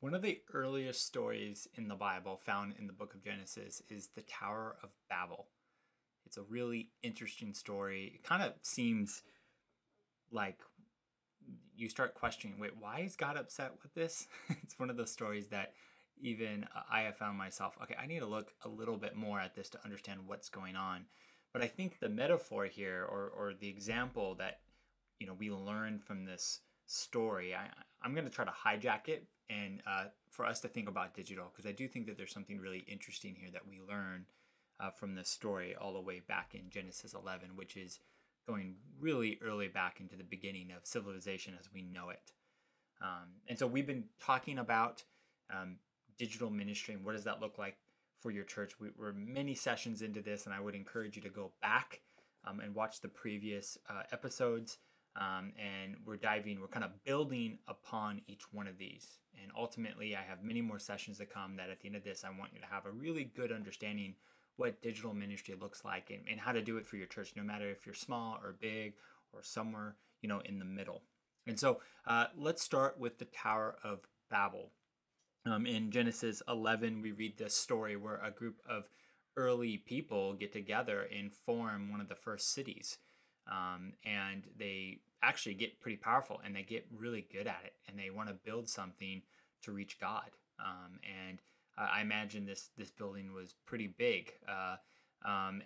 One of the earliest stories in the Bible found in the book of Genesis is the Tower of Babel. It's a really interesting story. It kind of seems like you start questioning, wait, why is God upset with this? It's one of those stories that even I have found myself, okay, I need to look a little bit more at this to understand what's going on. But I think the metaphor here, or the example that we learn from this story, I'm going to try to hijack it and for us to think about digital, because I do think that there's something really interesting here that we learn from this story all the way back in Genesis 11, which is going really early back into the beginning of civilization as we know it. And so we've been talking about digital ministry and what does that look like for your church. We're many sessions into this, and I would encourage you to go back and watch the previous episodes. And we're kind of building upon each one of these. And ultimately, I have many more sessions to come that at the end of this, I want you to have a really good understanding what digital ministry looks like and how to do it for your church, no matter if you're small or big or somewhere, in the middle. And so let's start with the Tower of Babel. In Genesis 11, we read this story where a group of early people get together and form one of the first cities. And they actually get pretty powerful and they get really good at it, and they want to build something to reach God. And I imagine this building was pretty big. And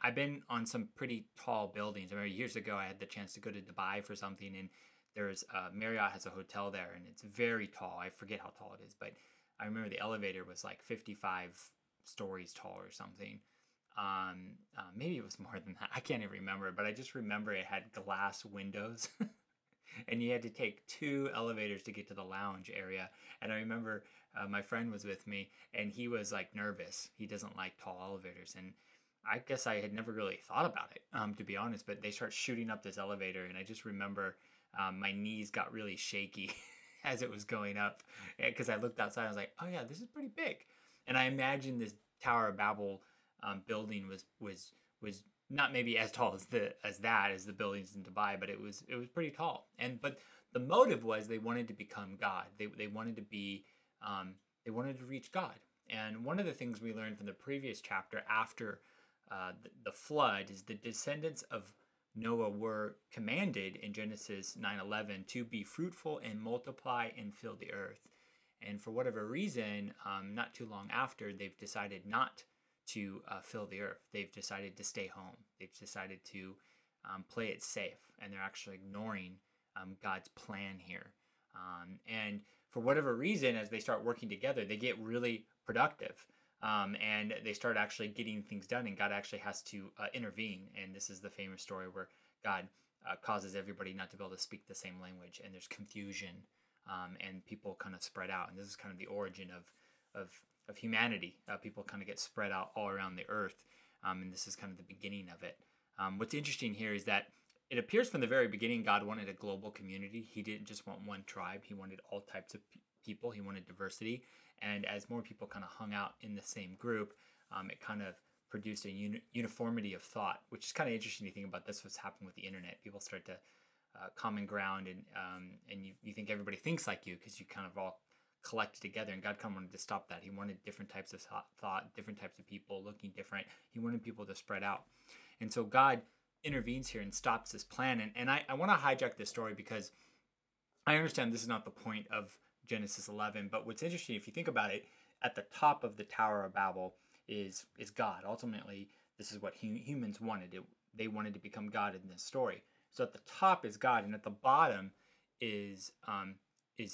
I've been on some pretty tall buildings. I remember years ago I had the chance to go to Dubai for something, and there's Marriott has a hotel there, and it's very tall. I forget how tall it is, but I remember the elevator was like 55 stories tall or something. Maybe it was more than that. I can't even remember, but I just remember it had glass windows and you had to take 2 elevators to get to the lounge area. And I remember my friend was with me and he was like nervous. He doesn't like tall elevators. And I guess I had never really thought about it, to be honest, but they start shooting up this elevator. And I just remember my knees got really shaky as it was going up, because I looked outside and I was like, oh yeah, this is pretty big. And I imagine this Tower of Babel building was not maybe as tall as the buildings in Dubai, but it was pretty tall. But the motive was they wanted to become God. They wanted to be they wanted to reach God. And one of the things we learned from the previous chapter after the flood is the descendants of Noah were commanded in Genesis 9:11 to be fruitful and multiply and fill the earth. And for whatever reason, not too long after, they've decided not to fill the earth. They've decided to stay home. They've decided to play it safe, and they're actually ignoring God's plan here. And for whatever reason, as they start working together, they get really productive, and they start actually getting things done, and God actually has to intervene. And this is the famous story where God causes everybody not to be able to speak the same language, and there's confusion, and people kind of spread out. And this is kind of the origin of humanity. People kind of get spread out all around the earth, and this is kind of the beginning of it. What's interesting here is that it appears from the very beginning God wanted a global community. He didn't just want one tribe. He wanted all types of people. He wanted diversity. And as more people kind of hung out in the same group, it kind of produced a uniformity of thought, which is kind of interesting to think about. This what's happened with the internet. People start to common ground, and you think everybody thinks like you because you kind of all collected together, and God kind of wanted to stop that. He wanted different types of thought, different types of people looking different. He wanted people to spread out. And so God intervenes here and stops this plan. And I want to hijack this story because I understand this is not the point of Genesis 11, but what's interesting, if you think about it, at the top of the Tower of Babel is God. Ultimately, this is what humans wanted. They wanted to become God in this story. So at the top is God, and at the bottom is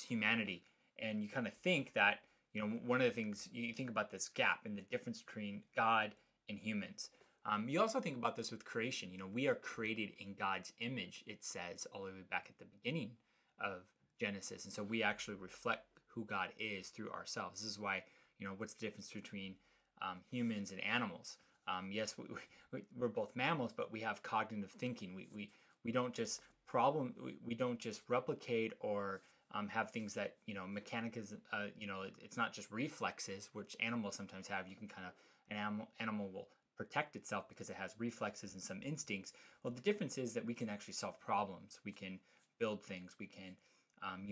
humanity. And you kind of think that, one of the things you think about this gap and the difference between God and humans. You also think about this with creation. We are created in God's image, it says all the way back at the beginning of Genesis. And so we actually reflect who God is through ourselves. This is why, what's the difference between humans and animals? Yes, we're both mammals, but we have cognitive thinking. We don't just we don't just replicate or have things that, mechanism, it's not just reflexes, which animals sometimes have. You can an animal will protect itself because it has reflexes and some instincts. Well, the difference is that we can actually solve problems. We can build things. We can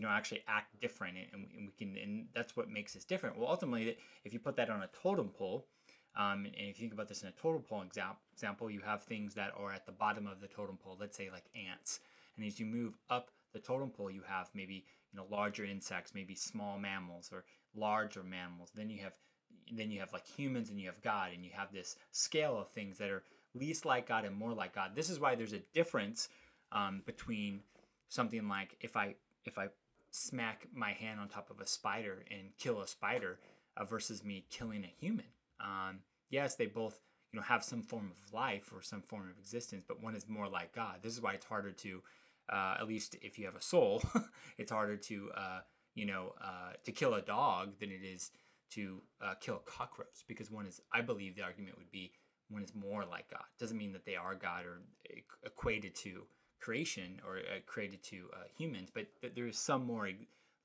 actually act different, and we can, and that's what makes us different. Well, ultimately, if you put that on a totem pole, and if you think about this in a totem pole example, you have things that are at the bottom of the totem pole, let's say like ants. And as you move up the totem pole, you have maybe larger insects, maybe small mammals or larger mammals. Then you have like humans, and you have God, and you have this scale of things that are least like God and more like God. This is why there's a difference between something like if I smack my hand on top of a spider and kill a spider versus me killing a human. Yes, they both have some form of life or some form of existence, but one is more like God. This is why it's harder to, at least if you have a soul, it's harder to kill a dog than it is to kill a cockroach, because one is, I believe the argument would be, one is more like God. Doesn't mean that they are God or equated to creation or created to humans, but there is some more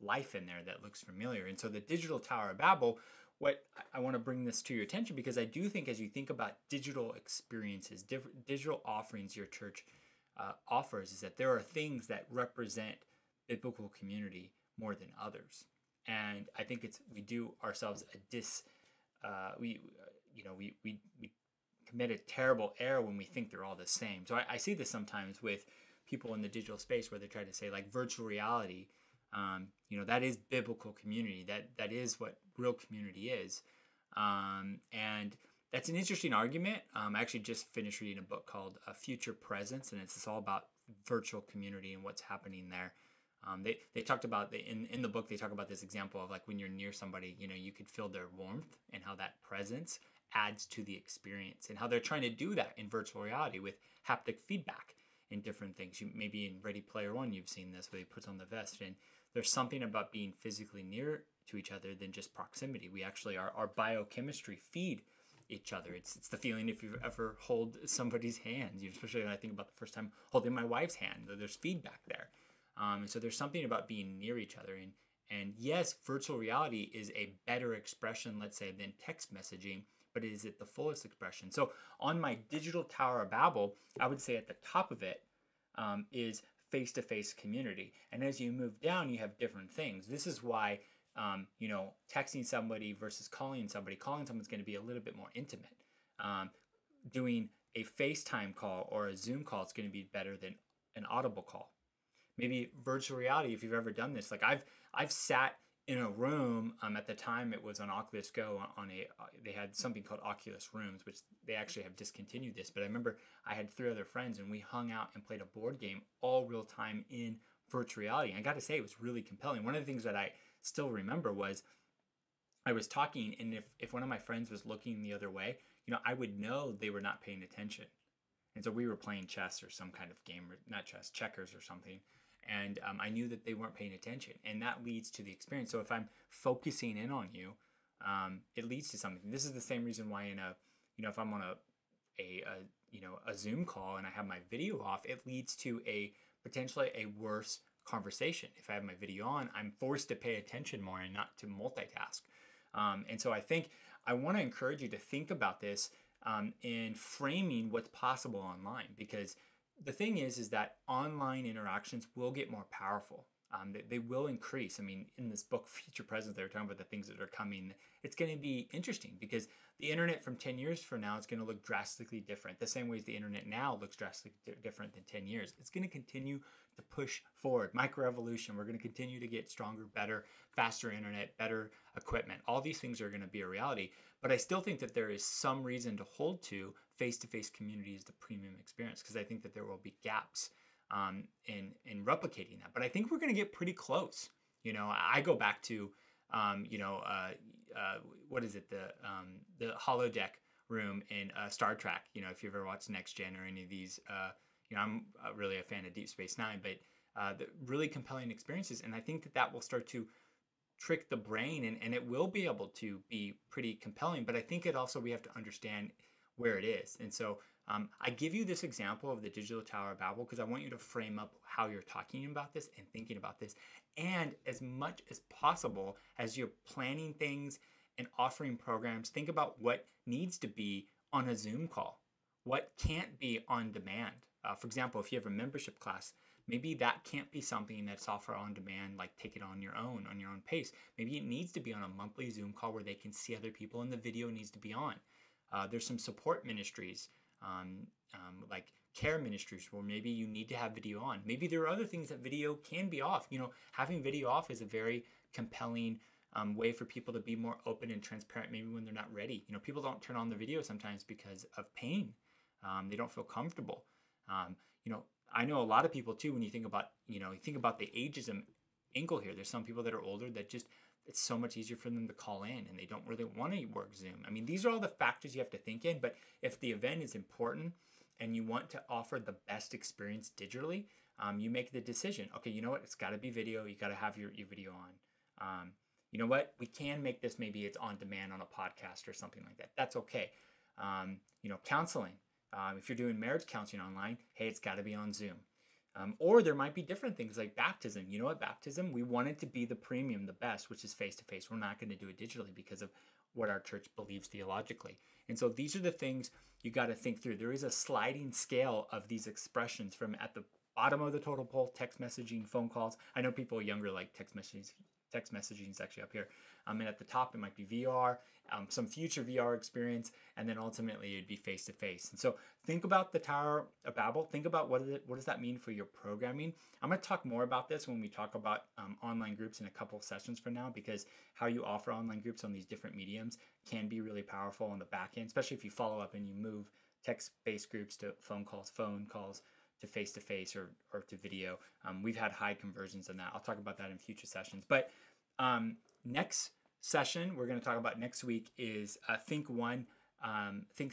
life in there that looks familiar. And so the Digital Tower of Babel, what I want to bring this to your attention, because I do think as you think about digital experiences, digital offerings your church offers, is that there are things that represent biblical community more than others. And I think we do ourselves a we commit a terrible error when we think they're all the same. So I see this sometimes with people in the digital space where they try to say like virtual reality, that is biblical community. That is what real community is. And that's an interesting argument. I actually just finished reading a book called Future Presence, and it's all about virtual community and what's happening there. They talked about, in the book, they talk about this example of like when you're near somebody, you could feel their warmth and how that presence adds to the experience, and how they're trying to do that in virtual reality with haptic feedback and different things. Maybe in Ready Player One, you've seen this where he puts on the vest, and there's something about being physically near to each other than just proximity. We actually, our biochemistry feed each other. It's the feeling if you've ever hold somebody's hand, especially when I think about the first time holding my wife's hand, there's feedback there. And so there's something about being near each other. And yes, virtual reality is a better expression, let's say, than text messaging, but is it the fullest expression? So on my Digital Tower of Babel, I would say at the top of it is face-to-face community. And as you move down, you have different things. This is why, texting somebody versus calling someone's going to be a little bit more intimate. Doing a FaceTime call or a Zoom call is going to be better than an audible call. Maybe virtual reality, if you've ever done this, like I've sat in a room, at the time it was on Oculus Go, they had something called Oculus Rooms, which they actually have discontinued this, but I remember I had 3 other friends and we hung out and played a board game all real time in virtual reality. And I got to say, it was really compelling. One of the things that I still remember was I was talking, and if one of my friends was looking the other way, I would know they were not paying attention. And so we were playing chess or some kind of game, not chess, checkers or something. And I knew that they weren't paying attention, and that leads to the experience. So if I'm focusing in on you, it leads to something. This is the same reason why if I'm on a Zoom call and I have my video off, it leads to potentially a worse conversation. If I have my video on, I'm forced to pay attention more and not to multitask. And so I think I want to encourage you to think about this in framing what's possible online, because the thing is that online interactions will get more powerful. They will increase. I mean, in this book, Future Presence, they were talking about the things that are coming. It's going to be interesting because the internet from 10 years from now is going to look drastically different. The same way as the internet now looks drastically different than 10 years. It's going to continue to push forward. Microevolution, we're going to continue to get stronger, better, faster internet, better equipment. All these things are going to be a reality. But I still think that there is some reason to hold to face-to-face community as the premium experience, because I think that there will be gaps in replicating that. But I think we're going to get pretty close. I go back to, what is it? The holodeck room in Star Trek. If you've ever watched Next Gen or any of these, I'm really a fan of Deep Space Nine, but the really compelling experiences. And I think that will start to trick the brain, and it will be able to be pretty compelling. But I think we have to understand where it is. And so I give you this example of the Digital Tower of Babel because I want you to frame up how you're talking about this and thinking about this. And as much as possible, as you're planning things and offering programs, think about what needs to be on a Zoom call, what can't be on demand. For example, if you have a membership class Maybe that can't be something that's offered on demand, like take it on your own pace. Maybe it needs to be on a monthly Zoom call where they can see other people and the video needs to be on. There's some support ministries, like care ministries, where maybe you need to have video on. Maybe there are other things that video can be off. Having video off is a very compelling way for people to be more open and transparent, maybe when they're not ready. People don't turn on the video sometimes because of pain. They don't feel comfortable. I know a lot of people too, when you think about the ageism angle here, there's some people that are older that just, it's so much easier for them to call in and they don't really want to work Zoom. I mean, these are all the factors you have to think in, but if the event is important and you want to offer the best experience digitally, you make the decision. Okay, you know what? It's got to be video. You got to have your video on. You know what? We can make this, maybe it's on demand on a podcast or something like that. That's okay. Counseling. If you're doing marriage counseling online, hey, it's got to be on Zoom. Or there might be different things like baptism. You know what? Baptism, we want it to be the premium, the best, which is face-to-face. We're not going to do it digitally because of what our church believes theologically. And so these are the things you got to think through. There is a sliding scale of these expressions from at the bottom of the total poll, text messaging, phone calls. I know people younger like text messaging. Text messaging is actually up here. And at the top, it might be VR, some future VR experience, and then ultimately it'd be face-to-face. And so think about the Tower of Babel. Think about what does that mean for your programming. I'm going to talk more about this when we talk about online groups in a couple of sessions from now, because how you offer online groups on these different mediums can be really powerful on the back end, especially if you follow up and you move text-based groups to phone calls to face-to-face or to video. We've had high conversions on that. I'll talk about that in future sessions. But next session we're going to talk about next week is think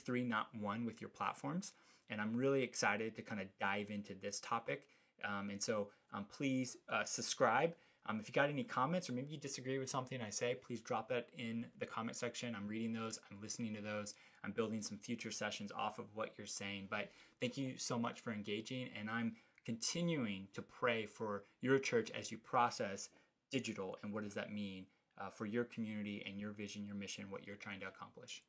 three, not one with your platforms. And I'm really excited to kind of dive into this topic. And so please subscribe. If you got any comments or maybe you disagree with something I say, please drop that in the comment section. I'm reading those. I'm listening to those. I'm building some future sessions off of what you're saying. But thank you so much for engaging. And I'm continuing to pray for your church as you process digital and what does that mean for your community and your vision, your mission, what you're trying to accomplish.